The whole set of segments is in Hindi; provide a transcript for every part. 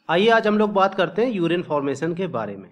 आइए आज हम लोग बात करते हैं यूरिन फॉर्मेशन के बारे में।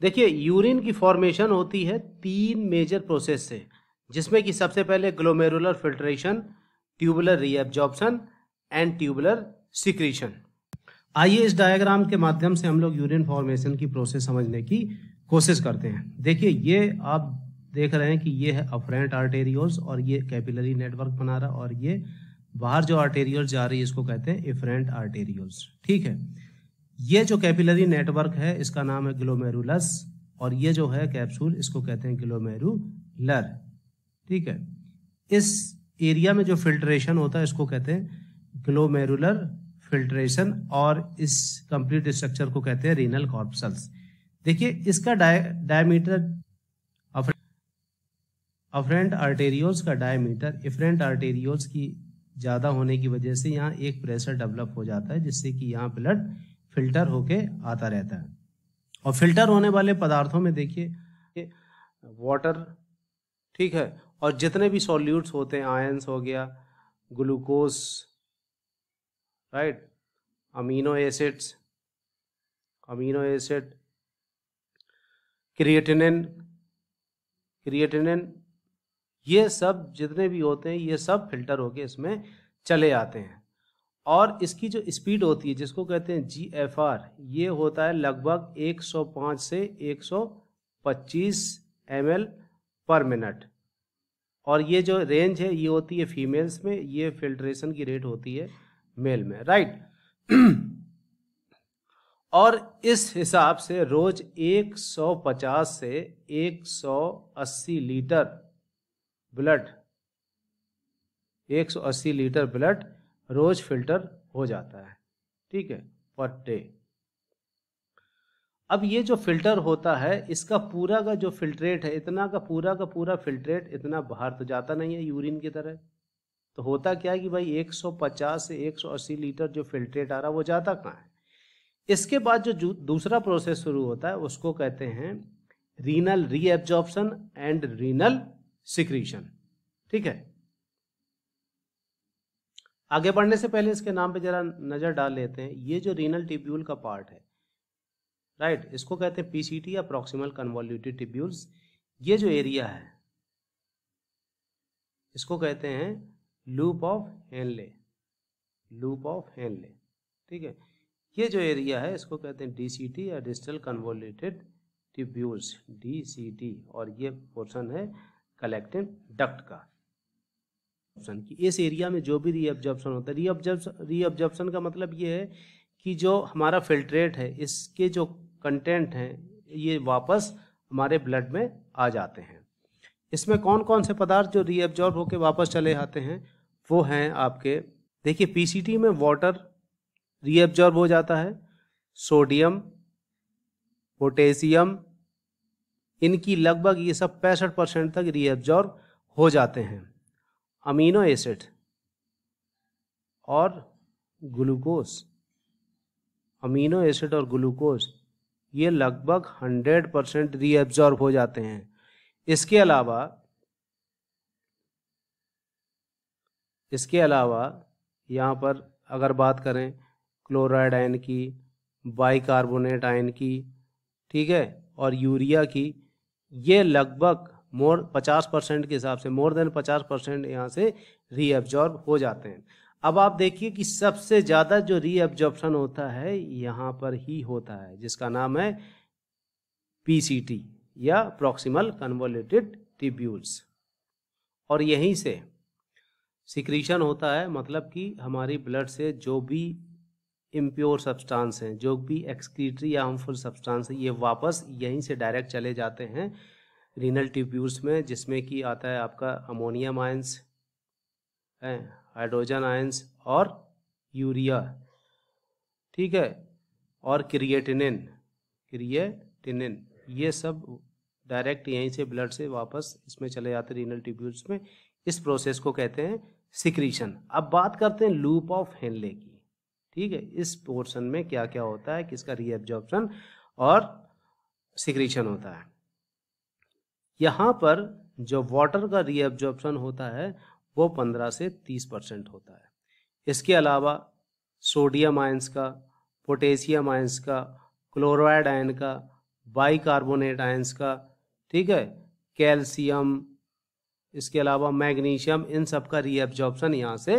देखिए, यूरिन की फॉर्मेशन होती है 3 मेजर प्रोसेस से, जिसमें कि सबसे पहले glomerular filtration, tubular reabsorption and tubular secretion. आइए इस डायग्राम के माध्यम से हम लोग यूरिन फॉर्मेशन की प्रोसेस समझने की कोशिश करते हैं। देखिए, ये आप देख रहे हैं कि ये है अफरेंट आर्टेरियोल्स और ये कैपिलरी नेटवर्क बना रहा, और ये बाहर जो आर्टेरियोल्स जा रही है इसको कहते हैं एफरेंट आर्टेरियोल्स। ठीक है, ये जो कैपिलरी नेटवर्क है इसका नाम है ग्लोमेरुलस, और ये जो है कैप्सूल इसको कहते हैं ग्लोमेरुलर। ठीक है, इस एरिया में जो फिल्ट्रेशन होता है इसको कहते हैं ग्लोमेरुलर फिल्ट्रेशन, और इस कंप्लीट स्ट्रक्चर को कहते हैं रीनल कॉर्पसल्स। देखिए, इसका डायमीटर अफरेंट आर्टेरियोल्स का डायमीटर एफरेंट आर्टेरियोल्स की ज़्यादा होने की वजह से यहाँ एक प्रेशर डेवलप हो जाता है, जिससे कि यहाँ ब्लड फिल्टर होके आता रहता है। और फिल्टर होने वाले पदार्थों में देखिए वाटर, ठीक है, और जितने भी सॉल्यूट्स होते हैं, आयंस हो गया, glucose, right, amino acid, creatinine, ये सब जितने भी होते हैं ये सब फिल्टर होके इसमें चले आते हैं। और इसकी जो स्पीड होती है जिसको कहते हैं GFR, ये होता है लगभग 105 से 125 ml पर मिनट। और ये जो रेंज है ये होती है फीमेल्स में, ये फिल्ट्रेशन की रेट होती है मेल में, राइट। और इस हिसाब से रोज 150 से 180 लीटर ब्लड, 180 लीटर ब्लड रोज फिल्टर हो जाता है, ठीक है, पर डे। अब ये जो फिल्टर होता है इसका पूरा का जो फिल्ट्रेट है, इतना का पूरा फिल्ट्रेट इतना बाहर तो जाता नहीं है यूरिन की तरह। तो होता क्या है कि भाई 150 से 180 लीटर जो फिल्ट्रेट आ रहा है वो जाता कहाँ है। इसके बाद जो दूसरा प्रोसेस शुरू होता है उसको कहते हैं renal reabsorption and renal secretion. ठीक है, आगे बढ़ने से पहले इसके नाम पे जरा नजर डाल लेते हैं। ये जो रीनल टिब्यूल का पार्ट है, राइट, इसको कहते हैं PCT या प्रॉक्सिमल कन्वॉल्यूटेड टिब्यूल्स। ये जो एरिया है इसको कहते हैं लूप ऑफ हेनले, ठीक है। ये जो एरिया है इसको कहते हैं DCT या डिस्टल कन्वॉल्यूटेड टिब्यूल्स, DCT, और ये पोर्शन है कलेक्टिंग डक्ट का। की इस एरिया में जो भी रीअब्जॉर्प्शन होता है, रीअब्जॉर्प्शन का मतलब ये है कि जो हमारा फिल्ट्रेट है इसके जो कंटेंट हैं ये वापस हमारे ब्लड में आ जाते हैं। इसमें कौन कौन से पदार्थ जो रीअब्जॉर्ब होकर वापस चले आते हैं वो हैं आपके, देखिए, PCT में वाटर रीअब्जॉर्ब हो जाता है, सोडियम, पोटेशियम, इनकी लगभग ये सब 65% तक रीअब्जॉर्ब हो जाते हैं। अमीनो एसिड और ग्लूकोज, ये लगभग 100% रीअब्जॉर्ब हो जाते हैं। इसके अलावा यहाँ पर अगर बात करें क्लोराइड आयन की, बाइकार्बोनेट आयन की, ठीक है, और यूरिया की, ये लगभग 50% के हिसाब से मोर देन 50% यहाँ से रीअब्जॉर्ब हो जाते हैं। अब आप देखिए कि सबसे ज़्यादा जो रीअब्जॉर्प्शन होता है यहाँ पर ही होता है, जिसका नाम है PCT या प्रॉक्सिमल कन्वॉल्यूटेड टिब्यूल्स। और यहीं से सिक्रीशन होता है, मतलब कि हमारी ब्लड से जो भी इम्प्योर सब्सटेंस हैं, जो भी एक्सक्रीटरी या हार्मफुल सब्सटेंस है, ये वापस यहीं से डायरेक्ट चले जाते हैं रीनल ट्यूब्यूल्स में, जिसमें कि आता है आपका अमोनियम आयंस, हाइड्रोजन आयंस और यूरिया, ठीक है, और क्रिएटिनिन, ये सब डायरेक्ट यहीं से ब्लड से वापस इसमें चले जाते हैं रीनल ट्यूब्यूल्स में। इस प्रोसेस को कहते हैं सिक्रीशन। अब बात करते हैं लूप ऑफ हेनले की, ठीक है। इस पोर्शन में क्या क्या होता है, किसका रीअब्जॉर्प्शन और सिक्रीशन होता है। यहाँ पर जो वाटर का रीअब्जॉर्प्शन होता है वो 15 से 30% होता है। इसके अलावा सोडियम आयंस का, पोटेशियम आयंस का, क्लोराइड आयन का, बाइकार्बोनेट आयंस का, ठीक है, कैल्शियम, इसके अलावा मैग्नीशियम, इन सब का रीएब्जॉर्प्शन यहाँ से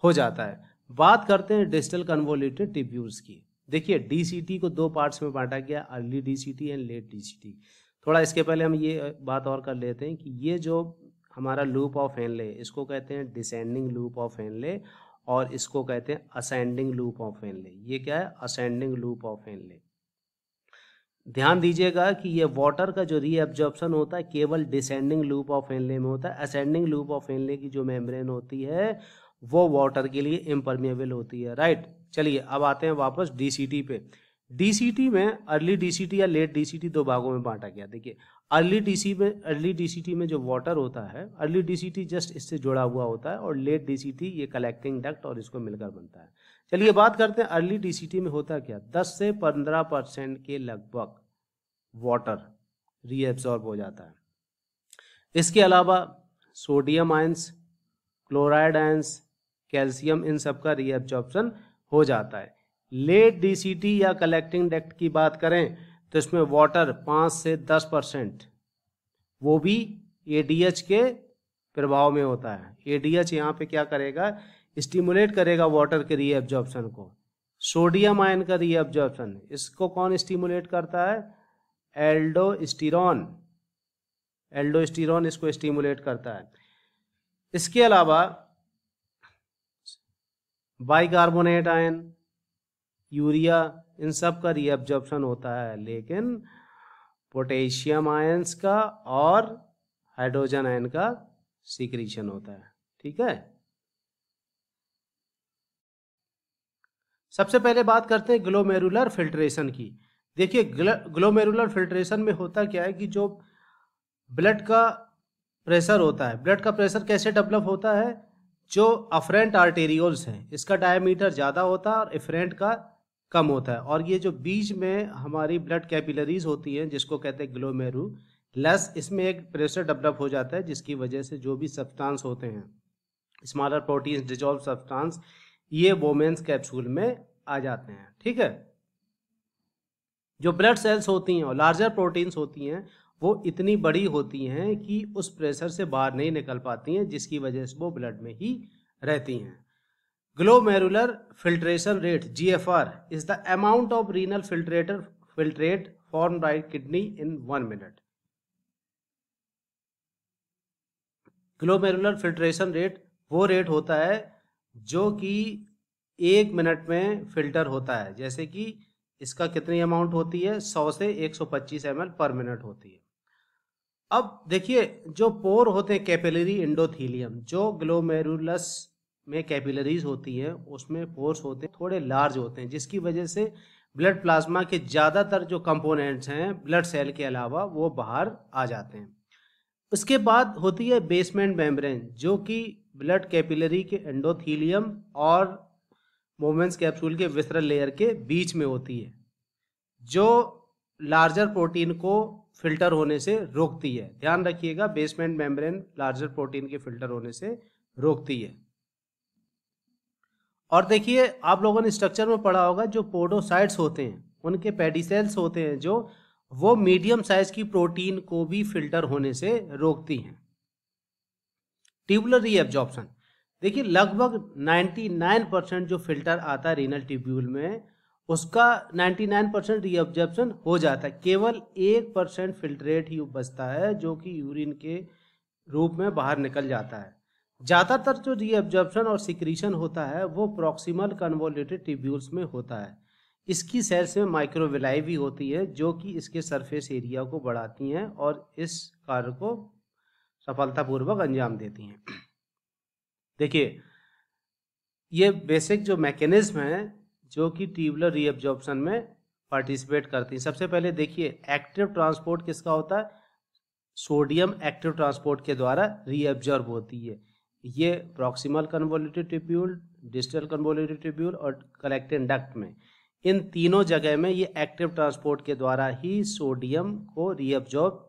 हो जाता है। बात करते हैं डिस्टल कन्वोल्यूटेड ट्यूब्यूल्स की। देखिए डीसीटी को दो पार्ट्स में बांटा गया, early DCT and let DCT. थोड़ा इसके पहले हम ये बात और कर लेते हैं कि ये जो हमारा लूप ऑफ हेनले, इसको कहते हैं डिसेंडिंग लूप ऑफ हेनले और इसको कहते हैं असेंडिंग लूप ऑफ हेनले। ये क्या है? Ascending loop of Henle. ध्यान दीजिएगा कि ये वाटर का जो रीअब्जॉर्प्शन होता है केवल डिसेंडिंग लूप ऑफ हेनले में होता है। असेंडिंग लूप ऑफ हेनले की जो मेम्ब्रेन होती है वो वाटर के लिए इम्परमेबल होती है, राइट। चलिए अब आते हैं वापस डीसीटी पे। डीसीटी में अर्ली डीसीटी या लेट डीसीटी दो भागों में बांटा गया। देखिए अर्ली डीसीटी में जो वाटर होता है, अर्ली डीसीटी जस्ट इससे जुड़ा हुआ होता है और लेट डीसीटी ये कलेक्टिंग डक्ट और इसको मिलकर बनता है। चलिए बात करते हैं अर्ली डीसीटी में होता क्या। 10 से 15% के लगभग वाटर रीएब्सॉर्ब हो जाता है। इसके अलावा sodium ions, chloride ions, calcium, इन सब का रीएब्जॉर्प्शन हो जाता है। लेट डीसीटी या कलेक्टिंग डक्ट की बात करें तो इसमें वाटर 5 से 10%, वो भी एडीएच के प्रभाव में होता है। एडीएच यहाँ पे क्या करेगा? स्टिमुलेट करेगा वाटर के रीएब्जॉर्प्शन को। सोडियम आयन का रीएब्जॉर्प्शन, इसको कौन स्टिमुलेट करता है? एल्डोस्टेरॉन। एल्डोस्टेरॉन इसको स्टिमुलेट करता है। इसके अलावा बाइकार्बोनेट आयन, यूरिया, इन सब का रीअब्जॉर्प्शन होता है, लेकिन पोटेशियम आयंस का और हाइड्रोजन आयन का सीक्रेशन होता है। ठीक है, सबसे पहले बात करते हैं ग्लोमेरुलर फिल्ट्रेशन की। देखिए ग्लोमेरुलर फिल्ट्रेशन में होता क्या है कि जो ब्लड का प्रेशर होता है, ब्लड का प्रेशर कैसे डेवलप होता है? जो अफरेंट आर्टेरियोल्स हैं इसका डायमीटर ज़्यादा होता है और एफरेंट का कम होता है, और ये जो बीच में हमारी ब्लड कैपिलरीज होती हैं जिसको कहते हैं ग्लोमेरुलस, इसमें एक प्रेशर डेवलप हो जाता है जिसकी वजह से जो भी सब्सटेंस होते हैं, स्मॉलर प्रोटीन्स, डिजॉल्व सब्सटेंस, ये वोमेन्स कैप्सूल में आ जाते हैं। ठीक है, जो ब्लड सेल्स होती हैं और लार्जर प्रोटीन्स होती हैं वो इतनी बड़ी होती हैं कि उस प्रेशर से बाहर नहीं निकल पाती हैं, जिसकी वजह से वो ब्लड में ही रहती हैं। Glomerular filtration rate GFR is the amount of renal filtrate formed by kidney in 1 minute. Glomerular filtration rate वो रेट होता है जो कि 1 मिनट में फिल्टर होता है। जैसे कि इसका कितनी अमाउंट होती है? 100 से 125 ml पर मिनट होती है। अब देखिए जो पोर होते हैं कैपिलरी एंडोथीलियम, जो ग्लोमेरुलस में कैपिलरीज होती हैं उसमें पोर्स होते हैं थोड़े लार्ज होते हैं, जिसकी वजह से ब्लड प्लाज्मा के ज़्यादातर जो कंपोनेंट्स हैं ब्लड सेल के अलावा वो बाहर आ जाते हैं। उसके बाद होती है बेसमेंट मेम्ब्रेन, जो कि ब्लड कैपिलरी के एंडोथीलियम और मोमेंस कैप्सूल के विसरल लेयर के बीच में होती है, जो लार्जर प्रोटीन को फिल्टर होने से रोकती है। ध्यान रखिएगा, बेसमेंट मेम्ब्रेन लार्जर प्रोटीन के फिल्टर होने से रोकती है। और देखिए आप लोगों ने स्ट्रक्चर में पढ़ा होगा, जो पोडोसाइट्स होते हैं उनके पेडिसेल्स होते हैं जो वो मीडियम साइज की प्रोटीन को भी फिल्टर होने से रोकती हैं। ट्यूबुलर रीअब्जॉर्प्शन, देखिए लगभग 99% जो फिल्टर आता है रीनल ट्यूब्यूल में उसका 99% रीअब्जॉर्प्शन हो जाता है। केवल 1% फिल्ट्रेट ही बचता है जो कि यूरिन के रूप में बाहर निकल जाता है। ज़्यादातर जो रीअब्जॉर्प्शन और सिक्रीशन होता है वो प्रॉक्सिमल कन्वोल्यूटेड ट्यूब्यूल्स में होता है। इसकी सेल्स में माइक्रोविलाई भी होती है जो कि इसके सरफेस एरिया को बढ़ाती हैं और इस कार्य को सफलतापूर्वक अंजाम देती हैं। देखिए ये बेसिक जो मैकेनिज्म है जो कि ट्यूबुलर रीअब्जॉर्प्शन में पार्टिसिपेट करती हैं। सबसे पहले देखिए एक्टिव ट्रांसपोर्ट किसका होता है? सोडियम एक्टिव ट्रांसपोर्ट के द्वारा रीअब्जॉर्ब होती है। ये proximal convoluted tubule, distal convoluted tubule और कलेक्टिंग डक्ट में, इन तीनों जगह में ये एक्टिव ट्रांसपोर्ट के द्वारा ही सोडियम को रीअब्जॉर्ब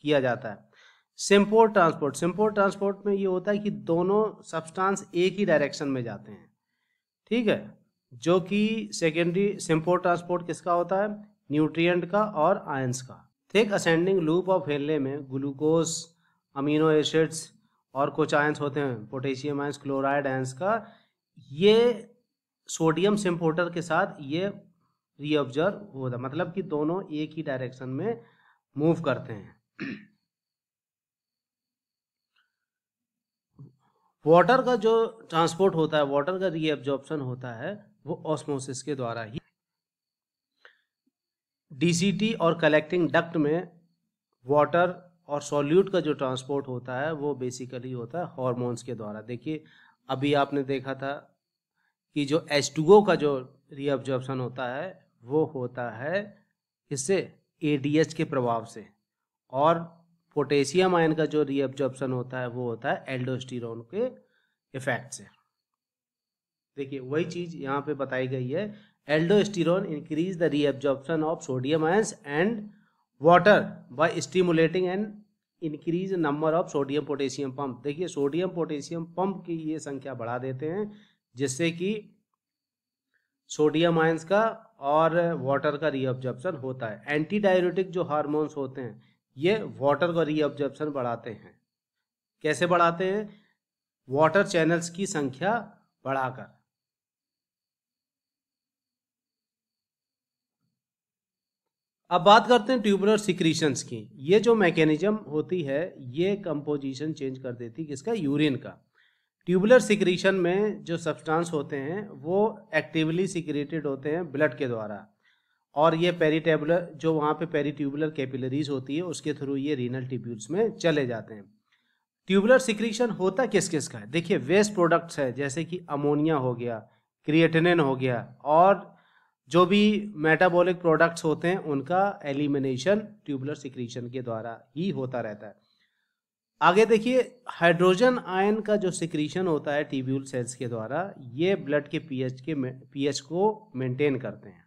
किया जाता है। सिम्पोर्ट ट्रांसपोर्ट में ये होता है कि दोनों सब्सटेंस एक ही डायरेक्शन में जाते हैं। ठीक है, जो कि सेकेंडरी सिंपल ट्रांसपोर्ट किसका होता है, न्यूट्रिएंट का और आयंस का। Thick ascending loop of Henle में ग्लूकोज, अमीनो एसिड्स और कुछ आयंस होते हैं, पोटेशियम आयंस, क्लोराइड आयंस का, ये सोडियम सिम्पोर्टर के साथ ये रीऑब्जर्व होता है, मतलब कि दोनों एक ही डायरेक्शन में मूव करते हैं। वाटर का जो ट्रांसपोर्ट होता है, वाटर का रीअब्जॉर्प्शन होता है, वो ऑस्मोसिस के द्वारा ही। डीसीटी और कलेक्टिंग डक्ट में वाटर और सॉल्यूट का जो ट्रांसपोर्ट होता है वो बेसिकली होता है हार्मोन्स के द्वारा। देखिए अभी आपने देखा था कि जो H2O का जो रीअब्जॉर्प्शन होता है वो होता है इससे ADH के प्रभाव से, और पोटेशियम आयन का जो रीअब्जॉर्प्शन होता है वो होता है एल्डोस्टेरोन के इफेक्ट से। देखिए वही चीज यहाँ पे बताई गई है, aldosterone increase the reabsorption of sodium ions and water bye stimulating and increase number of sodium potassium pump. देखिए सोडियम पोटेशियम पंप की ये संख्या बढ़ा देते हैं, जिससे कि सोडियम आयंस का और वाटर का रीअब्जॉर्प्शन होता है। एंटी डाययूरेटिक जो हार्मोन्स होते हैं ये वाटर का रीअब्जॉर्प्शन बढ़ाते हैं। कैसे बढ़ाते हैं, वाटर चैनल्स की संख्या बढ़ाकर। अब बात करते हैं ट्यूबुलर सिक्रीशंस की। ये जो मैकेनिज्म होती है ये कंपोजिशन चेंज कर देती है किसका, यूरिन का। ट्यूबुलर सिक्रीशन में जो सब्सटेंस होते हैं वो एक्टिवली सिक्रेटेड होते हैं ब्लड के द्वारा, और ये पेरिट्यूबुलर जो वहाँ पे पेरिट्यूबुलर कैपिलरीज होती है उसके थ्रू ये रीनल ट्यूब्यूल्स में चले जाते हैं। ट्यूबुलर सिक्रीशन होता किस किस का है, देखिए वेस्ट प्रोडक्ट्स है जैसे कि अमोनिया हो गया, क्रिएटिनिन हो गया, और जो भी मेटाबॉलिक प्रोडक्ट्स होते हैं उनका एलिमिनेशन ट्यूबुलर सिक्रीशन के द्वारा ही होता रहता है। आगे देखिए हाइड्रोजन आयन का जो सिक्रीशन होता है ट्यूब्यूल सेल्स के द्वारा, ये ब्लड के पीएच को मेंटेन करते हैं।